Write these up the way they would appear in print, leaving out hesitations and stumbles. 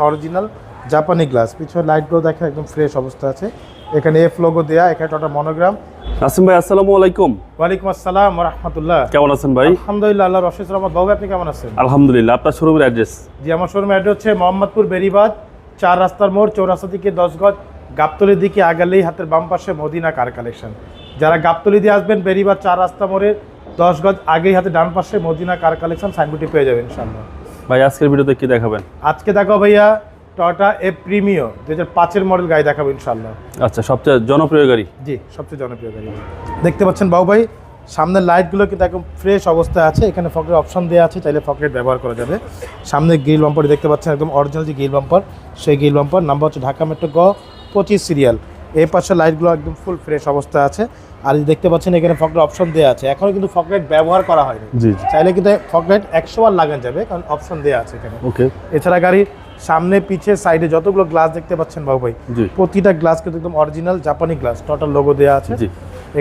Original জাপানি glass. পিছনে লাইটগুলো দেখেন একদম ফ্রেশ অবস্থা আছে। এখানে এফ লোগো দেয়া, এখানে টোটাল মনোগ্রাম। নাসিম ভাই আসসালামু আলাইকুম। ওয়ালাইকুম আসসালাম ওয়া রাহমাতুল্লাহ। কেমন আছেন ভাই? আলহামদুলিল্লাহ, আল্লাহর অশেষ রহমত। বাবু আপনি কেমন আছেন? আলহামদুলিল্লাহ। আপনার শোরুমের অ্যাড্রেস? জি, আমার শোরুমের অ্যাড্রেস হচ্ছে মোহাম্মদপুর বেরিবাদ 4 রাস্তার মোড়, চৌরাস্তা থেকে 10 গজ গাবতলির দিকে আগালেই হাতের বাম পাশে মদিনা কার কালেকশন। যারা গাবতলি দিয়ে আসবেন বেরিবাদ 4 রাস্তা মোড়ের 10 গজ আগেই হাতে ডান পাশে মদিনা কার কালেকশন সাইনবোর্ডটি পেয়ে যাবেন ইনশাআল্লাহ। ভাই আজকের ভিডিওতে কি দেখাবেন? আজকে দেখো ভাইয়া টয়োটা এফ প্রিমিও 2005 এর মডেল গাড়ি দেখাবো ইনশাআল্লাহ। আচ্ছা, সবচেয়ে জনপ্রিয় গাড়ি? জি, সবচেয়ে জনপ্রিয় গাড়ি। দেখতে পাচ্ছেন বাবু ভাই, সামনের লাইটগুলো কিন্তু একদম ফ্রেশ অবস্থায় আছে। এখানে ফকেট অপশন দেওয়া আছে, চাইলে ফকেট ব্যবহার করা যাবে। সামনে গ্রিল বাম্পার দেখতে পাচ্ছেন একদম অরিজিনাল যে গ্রিল বাম্পার, সেই গ্রিল বাম্পার। নাম্বার হচ্ছে ঢাকা মেট্রো গ 25 সিরিয়াল। এই পাশে লাইটগুলো একদম ফুল ফ্রেশ অবস্থা আছে। আর দেখতে পাচ্ছেন এখানে ফকেট অপশন দেওয়া আছে, এখনো কিন্তু ফকেট ব্যবহার করা হয়নি। জি, চাইলে কিন্তু ফকেট 100 বার লাগানো যাবে, কারণ অপশন দেওয়া আছে এখানে। ওকে। এছাড়া গাড়ির সামনে পিছে সাইডে যতগুলো গ্লাস দেখতে পাচ্ছেন বাবু ভাই, প্রতিটা গ্লাস কিন্তু একদম অরিজিনাল জাপানি গ্লাস। টোটাল লোগো দেওয়া আছে,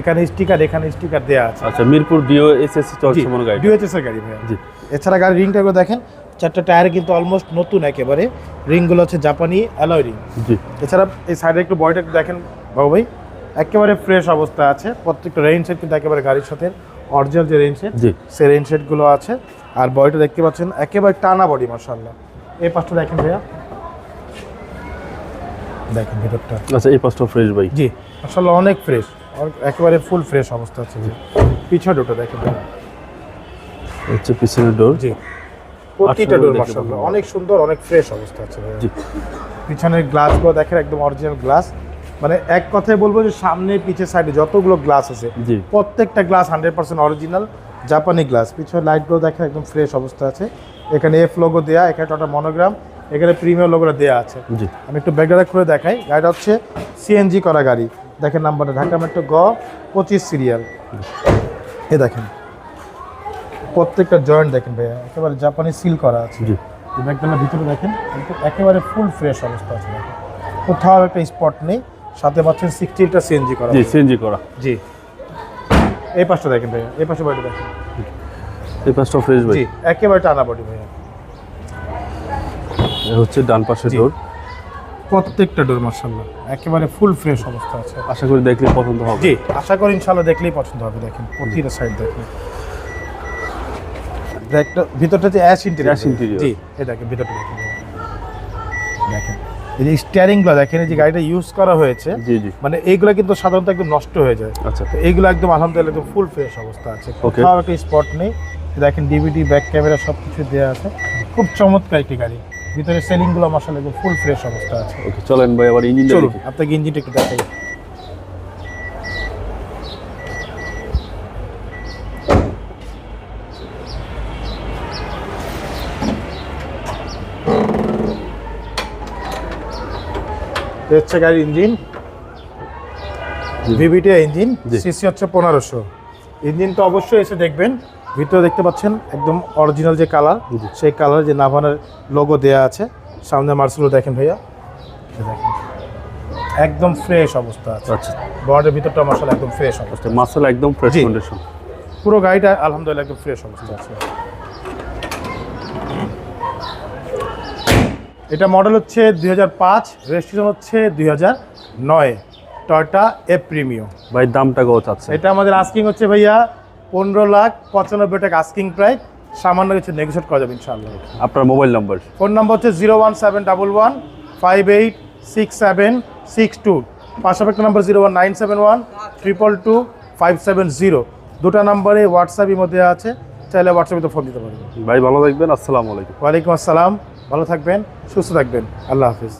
এখানে স্টিকার, এখানে স্টিকার দেওয়া আছে। আচ্ছা, মিরপুর ডিওএসএসসি চলছে মনে গাড়ি, ডিওএসএস এর গাড়ি ভাই। জি। এছাড়া গাড়ির রিংটাগুলো দেখেন, 4টা টায়ারে কিন্তু অলমোস্ট নতুন একেবারে। রিংগুলো হচ্ছে জাপানি অ্যালয় রিং। জি। এছাড়া এই সাইডে একটু বডিটা একটু দেখেন বাবু ভাই, একেবারে ফ্রেশ অবস্থা আছে। প্রত্যেকটা রেইন সেট কিন্তু একেবারে গাড়ির সাথে অরিজিনাল যে রেইন সেট, সেই রেইন সেটগুলো আছে। আর বডিটা দেখতে পাচ্ছেন একেবারে টানা বডি মাশাআল্লাহ। এই পাশটা দেখেন ভাইয়া, দেখেন ভিতরটা। আচ্ছা, এই পাশটা ফ্রেশ ভাই? জি, মাশাআল্লাহ অনেক ফ্রেশ, একেবারে ফুল ফ্রেশ অবস্থা আছে। জি। পিছনের ডোরটা দেখেন ভাইয়া, হচ্ছে পিছনের ডোর। জি, প্রতিটা ডোর মাশাআল্লাহ অনেক সুন্দর, অনেক ফ্রেশ অবস্থা আছে ভাইয়া। জি। পিছনের গ্লাসগুলো দেখেন একদম অরিজিনাল গ্লাস। মানে এক কথায় বলবো যে সামনে পিছে সাইডে যতগুলো গ্লাস আছে প্রত্যেকটা গ্লাস 100% অরিজিনাল জাপানি গ্লাস। পিছনের লাইটগুলো দেখেন একদম ফ্রেশ অবস্থা আছে। এখানে এফ লোগো দেয়া, এখানে টোটাল মনোগ্রাম, এখানে প্রিমিয়াম লোগোটা দেওয়া আছে। আমি একটু ব্যাকগ্রাউন্ড করে দেখাই। গাড়িটা হচ্ছে সিএনজি করা গাড়ি। দেখেন নাম্বারটা ঢাকা মেট্রো গ 25 সিরিয়াল। এ দেখেন প্রত্যেকটা জয়েন্ট দেখেন ভাইয়া, একেবারে জাপানি সিল করা আছে। ব্যাকগ্রাউন্ডের ভিতরে দেখেন একেবারে ফুল ফ্রেশ অবস্থা আছে। দেখেন কোথাও একটা স্পট নেই। সাথে পাচ্ছেন 60টা সিএনজি করা। জি, সিএনজি করা। জি। এই পাশটা দেখেন ভাইয়া, এই পাশে বডি দেখেন, এই পাশটা ফ্রেশ ভাই। জি, একেবারে টানা বডি ভাইয়া। এই হচ্ছে ডান পাশের ডোর। প্রত্যেকটা ডোর মাশাআল্লাহ একেবারে ফুল ফ্রেশ অবস্থা আছে। আশা করি দেখলে পছন্দ হবে। জি, আশা করি ইনশাআল্লাহ দেখলেই পছন্দ হবে। দেখেন প্রতিটা সাইড দেখেন, একটা ভিতরটা যে অ্যাশ ইন্টেরিয়র। জি, এই দেখেন ভিতরটা দেখেন, দেখেন এই যে স্টিয়ারিংগুলো দেখেন, এই যে গাড়িটা ইউজ করা হয়েছে, মানে এইগুলো কিন্তু সাধারণত একদম নষ্ট হয়ে যায়। আচ্ছা, তো এইগুলো একদম আলহামদুলিল্লাহ একদম ফুল ফ্রেশ অবস্থা আছে, কোথাও একটা স্পট নেই। দেখেন ডিভিডি, ব্যাক ক্যামেরা সব কিছু দেওয়া আছে। খুব চমৎকার একটি গাড়ি। ভিতরে সেলিংগুলো মাশাআল্লাহ একদম ফুল ফ্রেশ অবস্থা আছে। ওকে, চলেন ভাই আবার ইঞ্জিনটা দেখি। আপনাকে ইঞ্জিনটা একটু দেখাই। হচ্ছে গাড়ির ইঞ্জিন, ভিভিটি ইঞ্জিন, সিসি হচ্ছে 1500। ইঞ্জিনটা অবশ্যই এসে দেখবেন। ভিতরে দেখতে পাচ্ছেন একদম অরিজিনাল যে কালার, সেই কালার যে নাভানার লোগো দেয়া আছে। সামনে মার্সেলও দেখেন ভাইয়া, দেখেন একদম ফ্রেশ অবস্থা আছে। আচ্ছা, বডির ভিতরটা মাশাআল্লাহ একদম ফ্রেশ অবস্থা, মাশাআল্লাহ একদম ফ্রেশ কন্ডিশন। পুরো গাড়িটা আলহামদুলিল্লাহ একদম ফ্রেশ অবস্থা আছে। এটা মডেল হচ্ছে 2005, রেজিস্ট্রেশন হচ্ছে 2009, টয়োটা এফ প্রিমিও। ভাই দামটা কত আছে? এটা আমাদের আস্কিং হচ্ছে ভাইয়া 15,95,000 টাকা আস্কিং প্রাইস। সামান্য কিছু নেগোশিয়েট করা যাবে ইনশাআল্লাহ। আপনার মোবাইল নাম্বার? ফোন নাম্বার হচ্ছে 01711586762। পাশাপাশি একটা নাম্বার 01971222570। দুটো নাম্বারে হোয়াটসঅ্যাপের মধ্যে আছে, চাইলে হোয়াটসঅ্যাপে তো ফোন দিতে পারবেন। ভাই ভালো থাকবেন। আসসালামু আলাইকুম। ওয়ালাইকুম আসসালাম। ভালো থাকবেন, সুস্থ থাকবেন। আল্লাহ হাফিজ।